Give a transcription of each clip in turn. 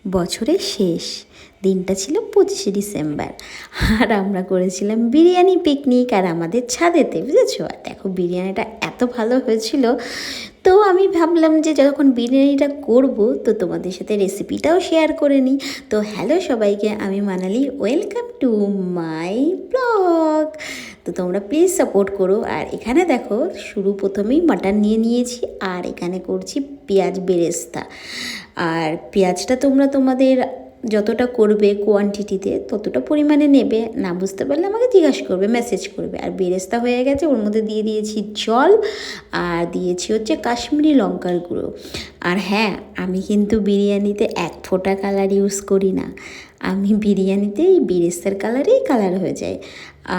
বছরের শেষ দিনটা ছিল 25শে ডিসেম্বর, আর আমরা করেছিলাম বিরিয়ানি পিকনিক আর আমাদের ছাদেতে, বুঝেছো? আর দেখো বিরিয়ানিটা এত ভালো হয়েছিল। তো আমি ভাবলাম যে যখন বিরিয়ানিটা করব তো তোমাদের সাথে রেসিপিটাও শেয়ার করে নিই। তো হ্যালো সবাইকে, আমি Manali, welcome to my blog. তো তোমরা প্লিজ সাপোর্ট করো। আর এখানে দেখো প্রথমেই মাটন নিয়ে নিয়েছি, আর এখানে করছি পেঁয়াজ বেরেস্তা। আর পেঁয়াজটা তোমরা তোমাদের যতটা করবে কোয়ান্টিটিতে ততটা পরিমাণে নেবে, না বুঝতে পারলে আমাকে জিজ্ঞাসা করবে, মেসেজ করবে। আর বেরেস্তা হয়ে গেছে, ওর মধ্যে দিয়ে দিয়েছি জল, আর দিয়েছি হচ্ছে কাশ্মীরি লঙ্কার গুঁড়ো। আর হ্যাঁ, আমি কিন্তু বিরিয়ানিতে এক ফোঁটা কালার ইউজ করি না, আমি বিরিয়ানিতে এই বেরেস্তার কালারেই কালার হয়ে যায়।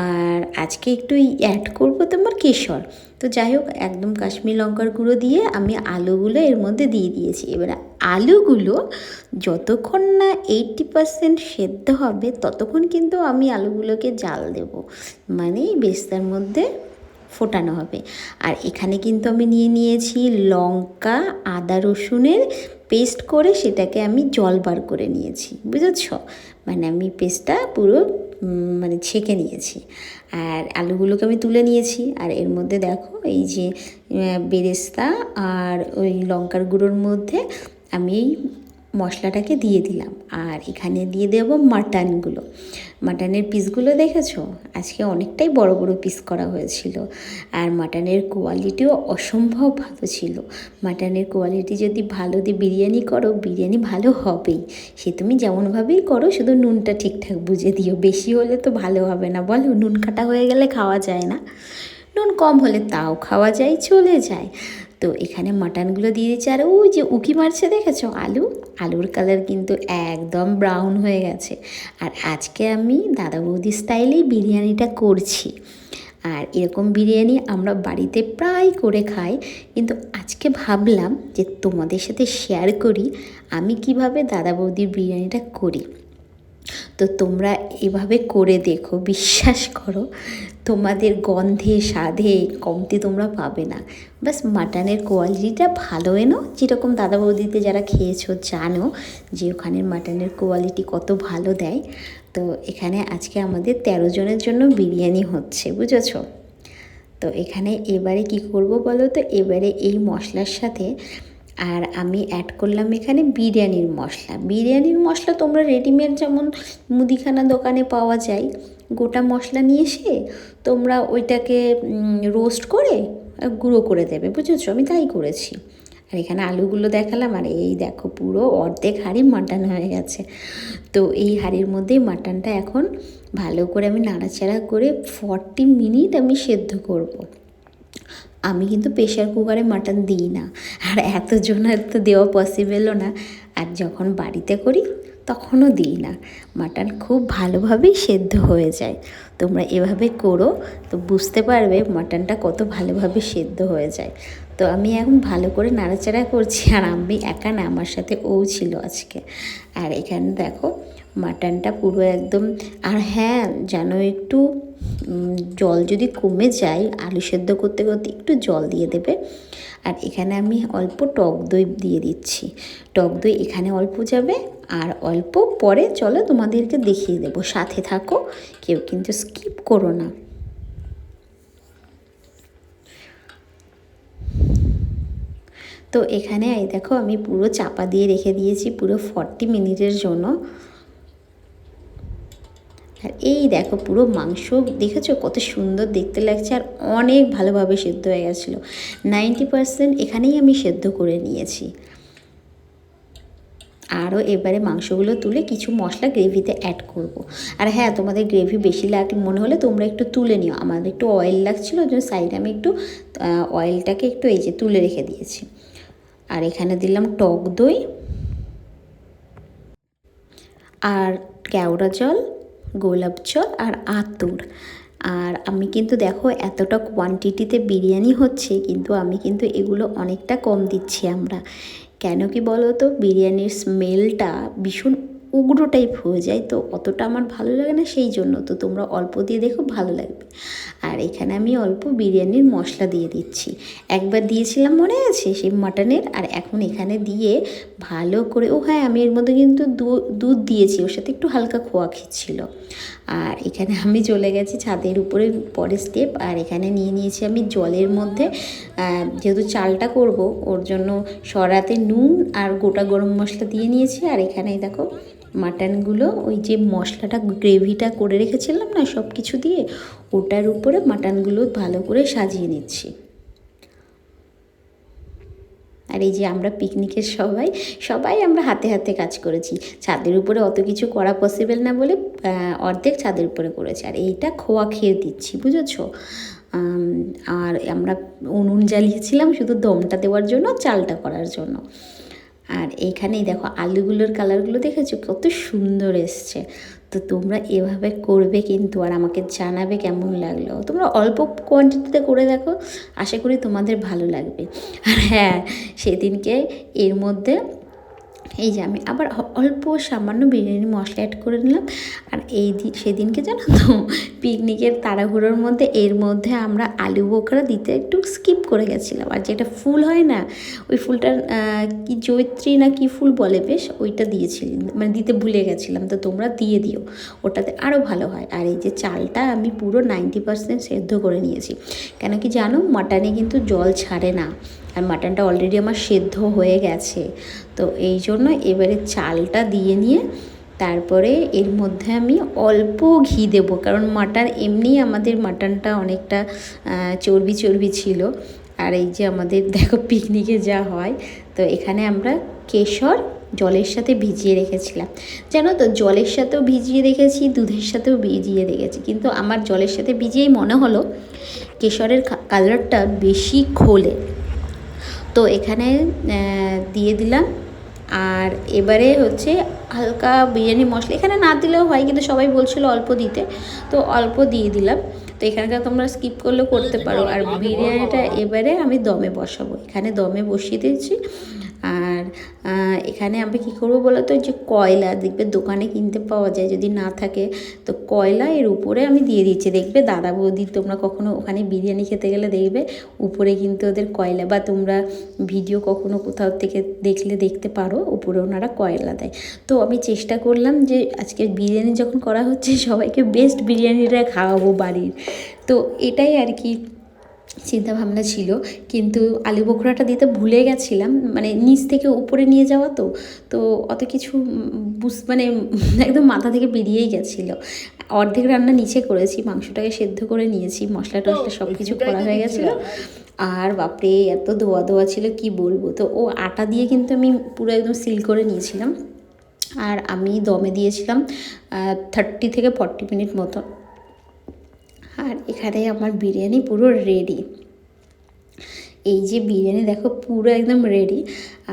আর আজকে একটু অ্যাড করবো তোমার কেশর। তো যাই হোক, একদম কাশ্মীরি লঙ্কার গুঁড়ো দিয়ে আমি আলুগুলো এর মধ্যে দিয়ে দিয়েছি। এবার আলুগুলো যতক্ষণ না 80% সেদ্ধ হবে ততক্ষণ কিন্তু আমি আলুগুলোকে জাল দেব, মানে বেরেস্তার মধ্যে ফোটানো হবে। আর এখানে কিন্তু আমি নিয়ে নিয়েছি লঙ্কা, আদা রসুনের পেস্ট করে, সেটাকে আমি জল বার করে নিয়েছি, বুঝেছ? মানে আমি পেস্টটা পুরো মানে ছেঁকে নিয়েছি। আর আলুগুলোকে আমি তুলে নিয়েছি। আর এর মধ্যে দেখো এই যে বেরেস্তা আর ওই লঙ্কার গুঁড়োর মধ্যে আমি এই মশলাটাকে দিয়ে দিলাম। আর এখানে দিয়ে দেবো মাটনগুলো। মাটনের পিসগুলো দেখেছো? আজকে অনেকটাই বড় বড় পিস করা হয়েছিল। আর মাটনের কোয়ালিটিও অসম্ভব ভালো ছিল। মাটনের কোয়ালিটি যদি ভালো দিয়ে বিরিয়ানি করো, বিরিয়ানি ভালো হবেই। সে তুমি যেমনভাবেই করো, শুধু নুনটা ঠিকঠাক বুঝে দিও। বেশি হলে তো ভালো হবে না, বলো? নুন কাটা হয়ে গেলে খাওয়া যায় না, নুন কম হলে তাও খাওয়া যায়, চলে যায়। তো এখানে মাটনগুলো দিয়ে দিচ্ছি। আর ওই যে উকি মারছে দেখেছো আলুর কালার কিন্তু একদম ব্রাউন হয়ে গেছে। আর আজকে আমি দাদা বৌদি স্টাইলেই বিরিয়ানিটা করছি। আর এরকম বিরিয়ানি আমরা বাড়িতে প্রায় করে খাই, কিন্তু আজকে ভাবলাম যে তোমাদের সাথে শেয়ার করি আমি কিভাবে দাদা বৌদির বিরিয়ানিটা করি। তো তোমরা এভাবে করে দেখো, বিশ্বাস করো তোমাদের গন্ধে স্বাদে কমতি তোমরা পাবে না। বাস মাটনের কোয়ালিটিটা ভালো এনো, যেরকম দাদা বৌদিতে যারা খেয়েছো জানো যে ওখানের মাটনের কোয়ালিটি কত ভালো দেয়। তো এখানে আজকে আমাদের 13 জনের জন্য বিরিয়ানি হচ্ছে, বুঝেছো? তো এখানে এবারে কি করব বলো তো? এবারে এই মশলার সাথে আর আমি অ্যাড করলাম এখানে বিরিয়ানির মশলা তোমরা রেডিমেড যেমন মুদিখানা দোকানে পাওয়া যায়, গোটা মশলা নিয়ে এসে তোমরা ওইটাকে রোস্ট করে গুঁড়ো করে দেবে, বুঝেছো? আমি তাই করেছি। আর এখানে আলুগুলো দেখালাম। আর এই দেখো পুরো অর্ধেক হাঁড়ি মাটন হয়ে গেছে। তো এই হাঁড়ির মধ্যেই মাটনটা এখন ভালো করে আমি নাড়াচাড়া করে 40 মিনিট আমি সেদ্ধ করব। আমি কিন্তু প্রেশার কুকারে মাটন দিই না, আর এতজনের তো দেওয়া পসিবলও না। আর যখন বাড়িতে করি তখনও দিই না। মাটন খুব ভালোভাবেই সেদ্ধ হয়ে যায়। তোমরা এভাবে করো তো বুঝতে পারবে মাটনটা কত ভালোভাবে সেদ্ধ হয়ে যায়। তো আমি এখন ভালো করে নাড়াচাড়া করছি। আর আমি একা না, আমার সাথে ও ছিল আজকে। আর এখানে দেখো মাটনটা পুরো একদম। আর হ্যাঁ, যেন একটু জল যদি কমে যায় আলু সেদ্ধ করতে করতে একটু জল দিয়ে দেবে। আর এখানে আমি অল্প টক দই দিয়ে দিচ্ছি। টক দই এখানে অল্প যাবে, আর অল্প পরে চলো তোমাদেরকে দেখিয়ে দেবো, সাথে থাকো, কেউ কিন্তু স্কিপ করো না। তো এখানে এই দেখো আমি পুরো চাপা দিয়ে রেখে দিয়েছি পুরো 40 মিনিটের জন্য। আর এই দেখো পুরো মাংস দেখেছো কত সুন্দর দেখতে লাগছে, আর অনেক ভালোভাবে সেদ্ধ হয়ে গেছিলো। 90% এখানেই আমি সেদ্ধ করে নিয়েছি। আরও এবারে মাংসগুলো তুলে কিছু মশলা গ্রেভিতে অ্যাড করব। আর হ্যাঁ, তোমাদের গ্রেভি বেশি মনে হলে তোমরা একটু তুলে নিও। আমার একটু অয়েল লাগছিলো, ওই জন্য সাইডে আমি একটু অয়েলটাকে একটু এই যে তুলে রেখে দিয়েছি। আর এখানে দিলাম টক দই আর কেওড়া জল, গোলাপ জল আর আতর। আর আমি কিন্তু দেখো এতটা কোয়ান্টিটিতে বিরিয়ানি হচ্ছে, কিন্তু আমি কিন্তু এগুলো অনেকটা কম দিচ্ছি আমরা। কেন কি বলো তো? বিরিয়ানির স্মেলটা ভীষণ উগ্র টাইপ হয়ে যায়, তো অতটা আমার ভালো লাগে না, সেই জন্য তো তোমরা অল্প দিয়ে দেখো, ভালো লাগবে। আর এখানে আমি অল্প বিরিয়ানির মশলা দিয়ে দিচ্ছি, একবার দিয়েছিলাম মনে আছে সেই মাটনের, আর এখন এখানে দিয়ে ভালো করে, ও হ্যাঁ আমি এর মধ্যে কিন্তু দুধ দিয়েছি, ওর সাথে একটু হালকা খোয়া ছিল। আর এখানে আমি চলে গেছি ছাদের উপরে পরের স্টেপ, আর এখানে নিয়ে নিয়েছি আমি জলের মধ্যে, যেহেতু চালটা করব ওর জন্য সরাতে নুন আর গোটা গরম মশলা দিয়ে নিয়েছি। আর এখানেই দেখো মাটনগুলো, ওই যে মশলাটা গ্রেভিটা করে রেখেছিলাম না সব কিছু দিয়ে, ওটার উপরে মাটনগুলো ভালো করে সাজিয়ে নিচ্ছি। আর এই যে আমরা পিকনিকের সবাই আমরা হাতে হাতে কাজ করেছি, ছাদের উপরে অত কিছু করা পসিবল না বলে অর্ধেক ছাদের উপরে করেছি। আর এইটা খোয়া খেয়ে দিচ্ছি, বুঝেছো। আর আমরা উনুন জ্বালিয়েছিলাম শুধু দমটা দেওয়ার জন্য, চালটা করার জন্য। আর এইখানেই দেখো আলুগুলোর কালারগুলো দেখেছো কত সুন্দর এসছে। তো তোমরা এভাবে করবে কিন্তু, আর আমাকে জানাবে কেমন লাগলো। তোমরা অল্প কোয়ান্টিটিতে করে দেখো, আশা করি তোমাদের ভালো লাগবে। আর হ্যাঁ, সেদিনকে এর মধ্যে এই যে আমি আবার অল্প সামান্য বিরিয়ানি মশলা অ্যাড করে নিলাম। আর সেদিনকে জানো তো পিকনিকের তাড়াহুড়োর মধ্যে এর মধ্যে আমরা আলু বোখরা দিতে একটু স্কিপ করে গেছিলাম। আর যেটা ফুল হয় না, ওই ফুলটার কি জয়িত্রী না কি ফুল বলে বেশ, ওইটা দিয়েছিলাম, মানে দিতে ভুলে গেছিলাম। তো তোমরা দিয়ে দিও, ওটাতে আরও ভালো হয়। আর এই যে চালটা আমি পুরো 90% সেদ্ধ করে নিয়েছি, কেন কি জানো মাটনে কিন্তু জল ছাড়ে না, আর মাটনটা অলরেডি আমার সেদ্ধ হয়ে গেছে। তো এই জন্য এবারে চালটা দিয়ে নিয়ে তারপরে এর মধ্যে আমি অল্প ঘি দেবো, কারণ মাটন এমনি আমাদের মাটনটা অনেকটা চর্বি ছিল। আর এই যে আমাদের দেখো পিকনিকে যা হয়, তো এখানে আমরা কেশর জলের সাথে ভিজিয়ে রেখেছিলাম, জানো তো জলের সাথেও ভিজিয়ে রেখেছি, দুধের সাথেও ভিজিয়ে রেখেছি, কিন্তু আমার জলের সাথে ভিজিয়েই মনে হলো কেশরের কালারটা বেশি খোলে, তো এখানে দিয়ে দিলাম। আর এবারে হচ্ছে হালকা বিরিয়ানি মশলা, এখানে না দিলেও হয় কিন্তু সবাই বলছিল অল্প দিতে, তো অল্প দিয়ে দিলাম। তো এখানকার তোমরা স্কিপ করলেও করতে পারো। আর বিরিয়ানিটা এবারে আমি দমে বসাবো, এখানে দমে বসিয়ে দিয়েছি। আর এখানে আমি কী করবো বলো তো, যে কয়লা দেখবে দোকানে কিনতে পাওয়া যায়, যদি না থাকে তো কয়লা এর উপরে আমি দিয়ে দিচ্ছি। দেখবে দাদা বৌদি তোমরা কখনো ওখানে বিরিয়ানি খেতে গেলে দেখবে উপরে কিন্তু ওদের কয়লা, বা তোমরা ভিডিও কখনো কোথাও থেকে দেখতে পারো উপরে ওনারা কয়লা দেয়। তো আমি চেষ্টা করলাম যে আজকে বিরিয়ানি যখন করা হচ্ছে সবাইকে বেস্ট বিরিয়ানিটা খাওয়াবো বাড়ির, তো এটাই আর কি চিন্তাভাবনা ছিল। কিন্তু আলু বোখরাটা দিতে ভুলে গেছিলাম, মানে নিচ থেকে উপরে নিয়ে যাওয়া, তো অত কিছু মানে একদম মাথা থেকে বেরিয়েই গেছিলো। অর্ধেক রান্না নিচে করেছি, মাংসটাকে সেদ্ধ করে নিয়েছি, মশলা টশলা সব কিছু করা হয়ে গেছিলো। আর বাপরে এত ধোয়া ছিল কি বলবো। তো ও আটা দিয়ে কিন্তু আমি পুরো একদম সিল করে নিয়েছিলাম। আর আমি দমে দিয়েছিলাম 30 থেকে 40 মিনিট মতো। আর এখানে আমার বিরিয়ানি পুরো রেডি, এই যে বিরিয়ানি দেখো পুরো একদম রেডি।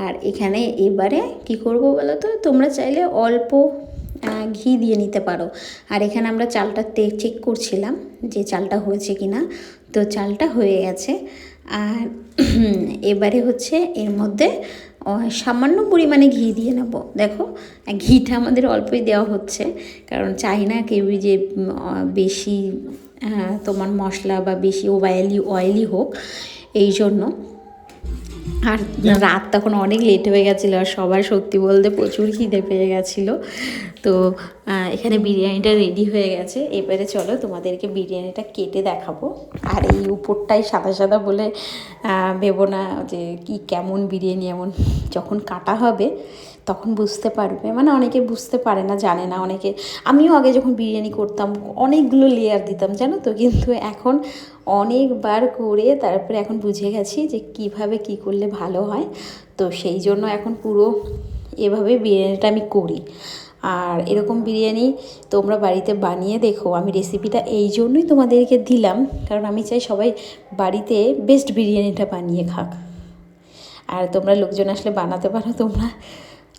আর এখানে এবারে কি করব বলো তো, তোমরা চাইলে অল্প ঘি দিয়ে নিতে পারো। আর এখানে আমরা চালটা চেক করছিলাম যে চালটা হয়েছে কি না, তো চালটা হয়ে গেছে। আর এবারে হচ্ছে এর মধ্যে সামান্য পরিমাণে ঘি দিয়ে নেব। দেখো ঘিটা আমাদের অল্পই দেওয়া হচ্ছে, কারণ চাই না কেউ যে বেশি তোমার মশলা বা বেশি অয়েলি হোক, এই জন্য। আর রাত তখন অনেক লেট হয়ে গেছিলো, আর সবার সত্যি বলতে প্রচুর খিদে পেয়ে গেছিলো। তো এখানে বিরিয়ানিটা রেডি হয়ে গেছে, এবারে চলো তোমাদেরকে বিরিয়ানিটা কেটে দেখাবো। আর এই উপরটাই সাদা বলে ভেবো না যে কি কেমন বিরিয়ানি, এমন যখন কাটা হবে তখন বুঝতে পারবে। মানে অনেকে বুঝতে পারে না, জানে না অনেকে। আমিও আগে যখন বিরিয়ানি করতাম অনেকগুলো লেয়ার দিতাম জানো তো, কিন্তু এখন অনেকবার করে তারপরে এখন বুঝে গেছি যে কিভাবে কি করলে ভালো হয়। তো সেই জন্য এখন পুরো এভাবে বিরিয়ানিটা আমি করি। আর এরকম বিরিয়ানি তোমরা বাড়িতে বানিয়ে দেখো। আমি রেসিপিটা এই জন্যই তোমাদেরকে দিলাম, কারণ আমি চাই সবাই বাড়িতে বেস্ট বিরিয়ানিটা বানিয়ে খাক। আর তোমরা লোকজন আসলে বানাতে পারো, তোমরা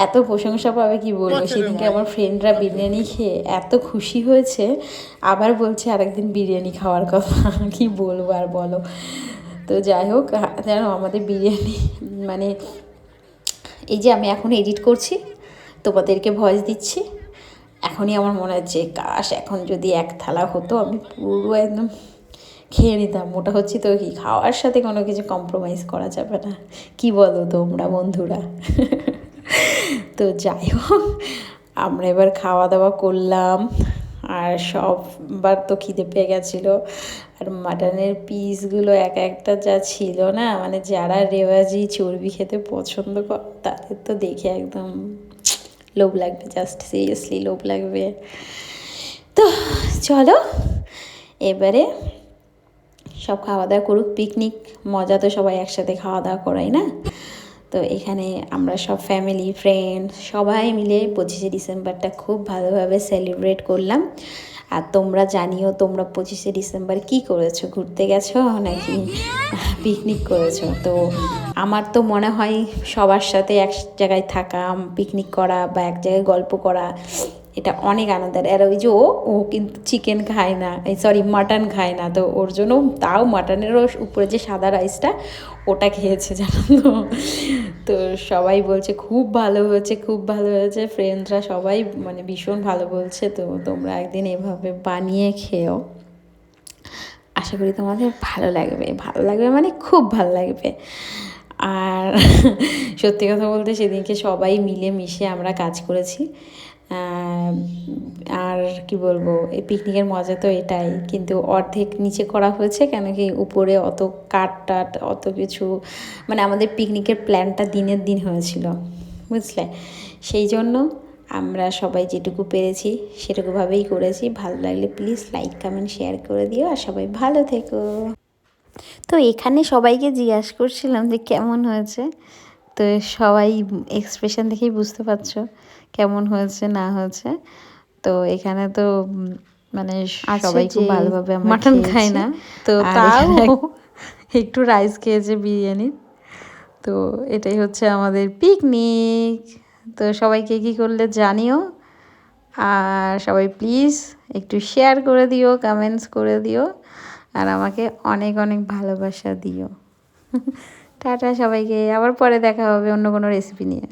এত প্রশংসা পাবে কি বলবো। সেদিনকে আমার ফ্রেন্ডরা বিরিয়ানি খেয়ে এত খুশি হয়েছে, আবার বলছে আরেকদিন বিরিয়ানি খাওয়ার কথা। কি বলবো আর বলো। তো যাই হোক, জানো আমাদের বিরিয়ানি মানে এই যে আমি এখন এডিট করছি, তোমাদেরকে ভয়েস দিচ্ছি। এখনই আমার মনে হচ্ছে কাশ এখন যদি এক থালা হতো, আমি পুরো একদম খেয়ে নিতাম। মোটা হচ্ছি তো কি, খাওয়ার সাথে কোনো কিছু কম্প্রোমাইজ করা যাবে না, কি বলো তোমরা বন্ধুরা? তো যাই হোক, আমরা এবার খাওয়া দাওয়া করলাম, আর সববার তো খিদে পেয়ে গেছিলো। আর মাটনের পিসগুলো এক একটা যা ছিল না, মানে যারা রেওয়াজি চর্বি খেতে পছন্দ করে তাদের তো দেখে একদম লোভ লাগবে, জাস্ট সিরিয়াসলি লোভ লাগবে। তো চলো এবারে সব খাওয়া দাওয়া করুক, পিকনিক মজা তো সবাই একসাথে খাওয়া দাওয়া করাই না। তো এখানে আমরা সব ফ্যামিলি ফ্রেন্ড সবাই মিলে 25শে ডিসেম্বরটা খুব ভালোভাবে সেলিব্রেট করলাম। আর তোমরা জানিও তোমরা 25শে ডিসেম্বর কী করেছো, ঘুরতে গেছো নাকি পিকনিক করেছো? তো আমার তো মনে হয় সবার সাথে এক জায়গায় থাকা, পিকনিক করা বা এক জায়গায় গল্প করা, এটা অনেক আনন্দের। আর ওই যে ও কিন্তু চিকেন খায় না, সরি মাটন খায় না, তো ওর জন্য তাও মাটনেরও উপরে যে সাদা রাইসটা ওটা খেয়েছে, জানো তো। তো সবাই বলছে খুব ভালো হয়েছে, খুব ভালো হয়েছে, ফ্রেন্ডসরা সবাই মানে ভীষণ ভালো বলছে। তো তোমরা একদিন এভাবে বানিয়ে খেও, আশা করি তোমাদের ভালো লাগবে, ভালো লাগবে মানে খুব ভালো লাগবে। আর সত্যি কথা বলতে সেদিনকে সবাই মিলে মিশে আমরা কাজ করেছি। আর কি বলবো, এই পিকনিকের মজা তো এটাই, কিন্তু অর্ধেক নিচে করা হয়েছে কেন কি উপরে অত কাঠ টাট অত কিছু, মানে আমাদের পিকনিকের প্ল্যানটা দিনের দিন হয়েছিল, বুঝলে, সেই জন্য আমরা সবাই যেটুকু পেরেছি সেটুকুভাবেই করেছি। ভালো লাগলে প্লিজ লাইক কমেন্ট শেয়ার করে দিও, আর সবাই ভালো থেকো। তো এখানে সবাইকে জিজ্ঞাসা করছিলাম যে কেমন হয়েছে, তো সবাই এক্সপ্রেশন দেখেই বুঝতে পারছো কেমন হয়েছে না হয়েছে। তো এখানে তো মানে সবাই খুব ভালোভাবে মাটন খায় না, তো তাও একটু রাইস খেয়েছে বিরিয়ানি। তো এটাই হচ্ছে আমাদের পিকনিক। তো সবাইকে কী করলে জানিও, আর সবাই প্লিজ একটু শেয়ার করে দিও, কমেন্টস করে দিও, আর আমাকে অনেক অনেক ভালোবাসা দিও। টাটা সবাইকে, আবার পরে দেখা হবে অন্য কোনো রেসিপি নিয়ে।